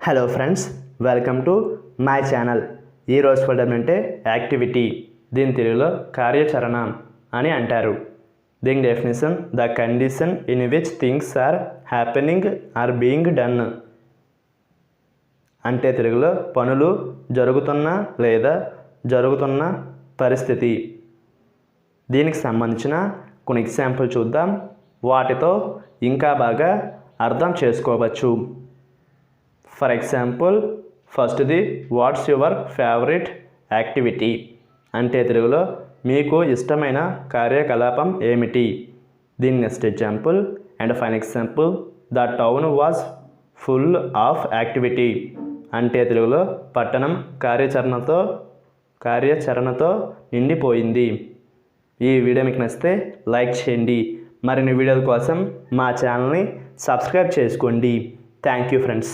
Hello friends, welcome to my channel. ఈరోజు పదం అంటే యాక్టివిటీ. దీని తెలుగులో కార్యాచరణ అని అంటారు. దీని definition: the condition in which things are happening or being done. అంటే తెలుగులో పనులు జరుగుతున్న లేదా జరుగుతున్న పరిస్థితి. దీనికి సంబంధించిన కొన్ని ఎగ్జాంపుల్ చూద్దాం. వాటితో ఇంకా బాగా అర్థం చేసుకోవచ్చు. ఫర్ ఎగ్జాంపుల్, ఫస్ట్ది వాట్స్ యువర్ ఫేవరెట్ యాక్టివిటీ. అంటే తెలుగులో మీకు ఇష్టమైన కార్యకలాపం ఏమిటి. దీని next example and fine example, the town was full of activity. అంటే తెలుగులో పట్టణం కార్యాచరణతో నిండిపోయింది. ఈ వీడియో మీకు నచ్చితే లైక్ చేయండి. మరిన్ని వీడియోల కోసం మా ఛానల్ని సబ్స్క్రైబ్ చేసుకోండి. Thank you friends.